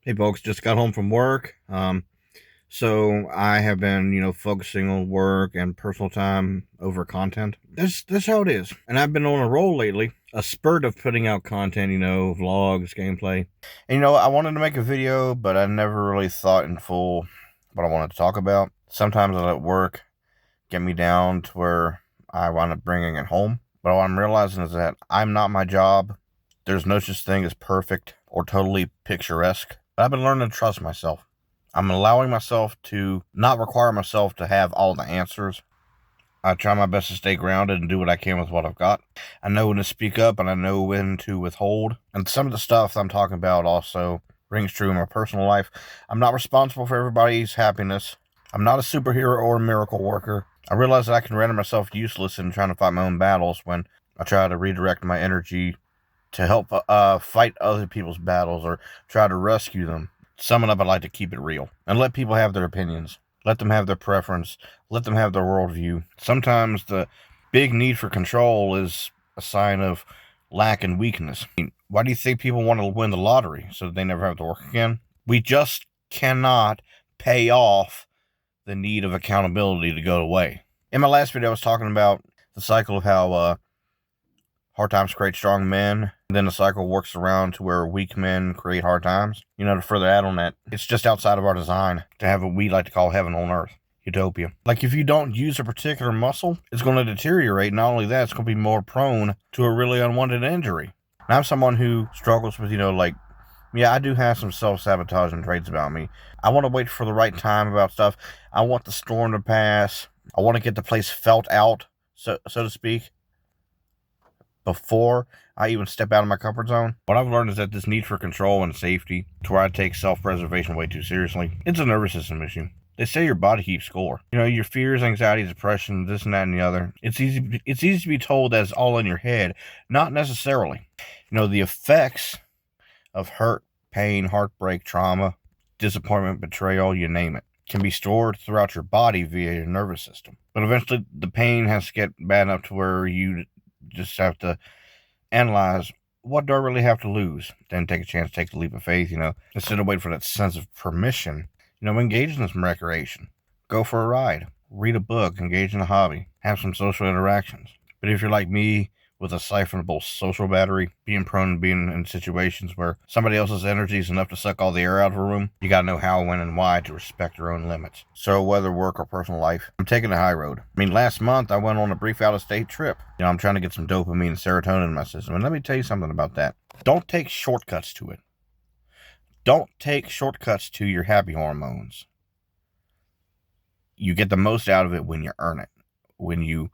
Hey folks, just got home from work. So I have been, focusing on work and personal time over content. That's how it is. And I've been on a roll lately, a spurt of putting out content, vlogs, gameplay. And I wanted to make a video, but I never really thought in full what I wanted to talk about. Sometimes I let work get me down to where I wind up bringing it home. But what I'm realizing is that I'm not my job. There's no such thing as perfect or totally picturesque. But I've been learning to trust myself. I'm allowing myself to not require myself to have all the answers. I try my best to stay grounded and do what I can with what I've got. I know when to speak up and I know when to withhold. And some of the stuff I'm talking about also rings true in my personal life. I'm not responsible for everybody's happiness. I'm not a superhero or a miracle worker. I realize that I can render myself useless in trying to fight my own battles when I try to redirect my energy to help fight other people's battles or try to rescue them. Summing up, I'd like to keep it real and let people have their opinions. Let them have their preference. Let them have their worldview. Sometimes the big need for control is a sign of lack and weakness. Why do you think people want to win the lottery? So that they never have to work again? We just cannot pay off the need of accountability to go away. In my last video, I was talking about the cycle of how hard times create strong men. And then the cycle works around to where weak men create hard times. To further add on that, it's just outside of our design to have what we like to call heaven on earth. Utopia. Like if you don't use a particular muscle, it's going to deteriorate. Not only that, it's going to be more prone to a really unwanted injury. And I'm someone who struggles with, I do have some self-sabotaging traits about me. I want to wait for the right time about stuff. I want the storm to pass. I want to get the place felt out, so to speak, before I even step out of my comfort zone. What I've learned is that this need for control and safety, to where I take self-preservation way too seriously, it's a nervous system issue. They say your body keeps score. Your fears, anxiety, depression, this and that and the other. It's easy to be told that it's all in your head. Not necessarily. The effects of hurt, pain, heartbreak, trauma, disappointment, betrayal, you name it, can be stored throughout your body via your nervous system. But eventually the pain has to get bad enough to where you just have to analyze, what do I really have to lose? Then take a chance, take the leap of faith, instead of waiting for that sense of permission, engage in some recreation. Go for a ride, read a book, engage in a hobby, have some social interactions. But if you're like me, with a siphonable social battery, being prone to being in situations where somebody else's energy is enough to suck all the air out of a room, you gotta know how, when, and why to respect your own limits. So whether work or personal life, I'm taking the high road. Last month I went on a brief out-of-state trip. I'm trying to get some dopamine and serotonin in my system. And let me tell you something about that. Don't take shortcuts to it. Don't take shortcuts to your happy hormones. You get the most out of it when you earn it. When you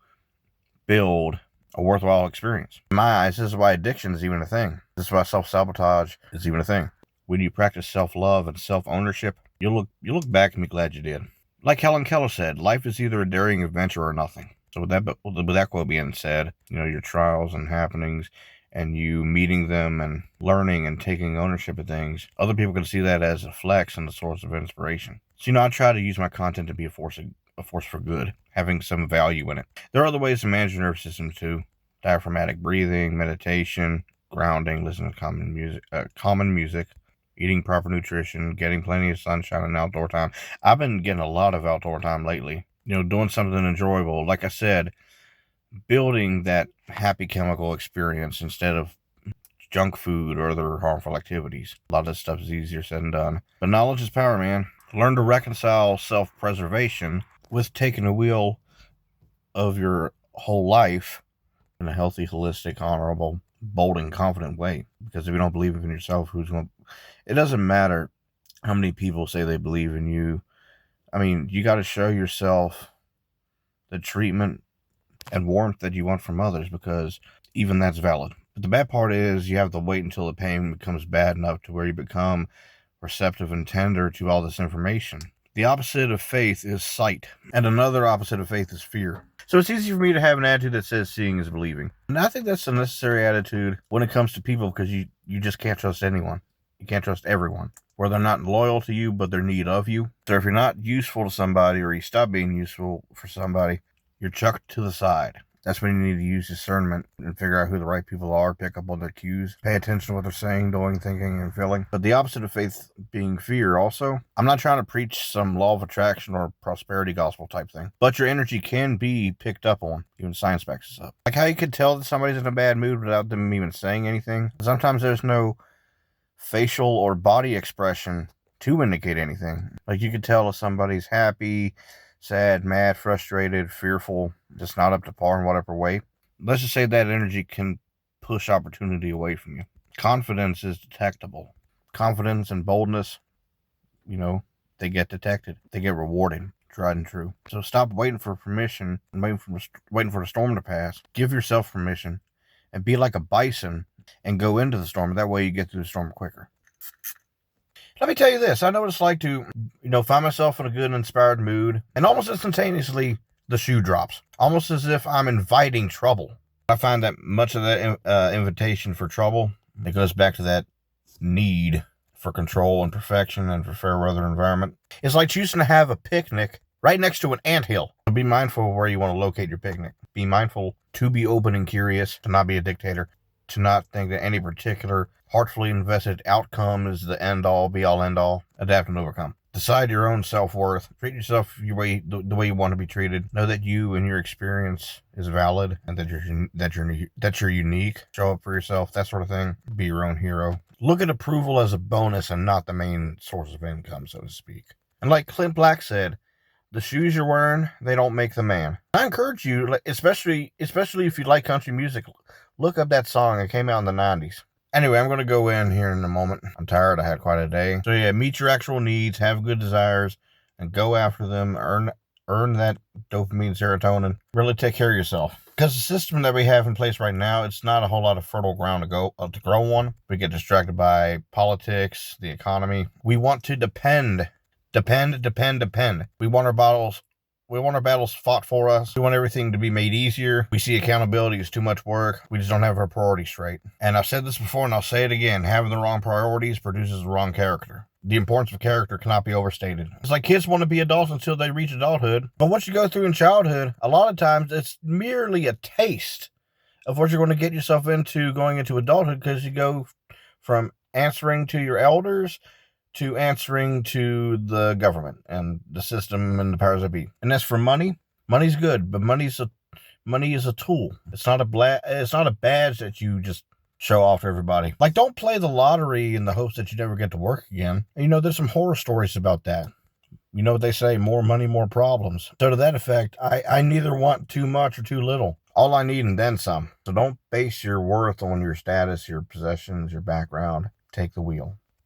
build a worthwhile experience. In my eyes, this is why addiction is even a thing. This is why self-sabotage is even a thing. When you practice self-love and self-ownership, you'll look back and be glad you did. Like Helen Keller said, life is either a daring adventure or nothing. So with that quote being said, your trials and happenings and you meeting them and learning and taking ownership of things, other people can see that as a flex and a source of inspiration. So, I try to use my content to be a force for good, having some value in it. There are other ways to manage your nervous system too. Diaphragmatic breathing, meditation, grounding, listening to common music, eating proper nutrition, getting plenty of sunshine and outdoor time. I've been getting a lot of outdoor time lately. Doing something enjoyable. Like I said, building that happy chemical experience instead of junk food or other harmful activities. A lot of this stuff is easier said than done. But knowledge is power, man. Learn to reconcile self-preservation with taking the wheel of your whole life in a healthy, holistic, honorable, bold, and confident way. Because if you don't believe in yourself, it doesn't matter how many people say they believe in you. You got to show yourself the treatment and warmth that you want from others, because even that's valid. But the bad part is you have to wait until the pain becomes bad enough to where you become receptive and tender to all this information. The opposite of faith is sight, and another opposite of faith is fear. So it's easy for me to have an attitude that says seeing is believing. And I think that's a necessary attitude when it comes to people, because you just can't trust anyone. You can't trust everyone. Where they're not loyal to you, but they're in need of you. So if you're not useful to somebody, or you stop being useful for somebody, you're chucked to the side. That's when you need to use discernment and figure out who the right people are, pick up on their cues, pay attention to what they're saying, doing, thinking, and feeling. But the opposite of faith being fear also. I'm not trying to preach some law of attraction or prosperity gospel type thing, but your energy can be picked up on. Even science backs this up. Like how you could tell that somebody's in a bad mood without them even saying anything. Sometimes there's no facial or body expression to indicate anything. Like you could tell if somebody's happy, sad, mad, frustrated, fearful, just not up to par in whatever way. Let's just say that energy can push opportunity away from you. Confidence is detectable. Confidence and boldness, they get detected. They get rewarded. Tried and true. So stop waiting for permission and waiting for the storm to pass. Give yourself permission and be like a bison and go into the storm. That way you get through the storm quicker. Let me tell you this. I know what it's like to, find myself in a good, inspired mood, and almost instantaneously, the shoe drops. Almost as if I'm inviting trouble. I find that much of that invitation for trouble, it goes back to that need for control and perfection and for fair weather environment. It's like choosing to have a picnic right next to an anthill. So be mindful of where you want to locate your picnic. Be mindful to be open and curious, to not be a dictator, to not think that any particular heartfully invested outcome is the end-all, be-all, end-all. Adapt and overcome. Decide your own self-worth. Treat yourself the way you want to be treated. Know that you and your experience is valid and that you're unique. Show up for yourself, that sort of thing. Be your own hero. Look at approval as a bonus and not the main source of income, so to speak. And like Clint Black said, the shoes you're wearing, they don't make the man. I encourage you, especially if you like country music, look up that song. It came out in the 90s. Anyway, I'm going to go in here in a moment. I'm tired. I had quite a day. So yeah, meet your actual needs, have good desires, and go after them. Earn that dopamine, serotonin. Really take care of yourself. Because the system that we have in place right now, it's not a whole lot of fertile ground to grow on. We get distracted by politics, the economy. We want to depend. We want our battles fought for us. We want everything to be made easier. We see accountability as too much work. We just don't have our priorities straight. And I've said this before and I'll say it again. Having the wrong priorities produces the wrong character. The importance of character cannot be overstated. It's like kids want to be adults until they reach adulthood. But what you go through in childhood, a lot of times it's merely a taste of what you're going to get yourself into going into adulthood, because you go from answering to your elders to answering to the government and the system and the powers that be. And as for money, money's good, but money is a tool. It's not a badge that you just show off to everybody. Like, don't play the lottery in the hopes that you never get to work again. And, there's some horror stories about that. You know what they say, more money, more problems. So to that effect, I neither want too much or too little. All I need and then some. So don't base your worth on your status, your possessions, your background. Take the wheel.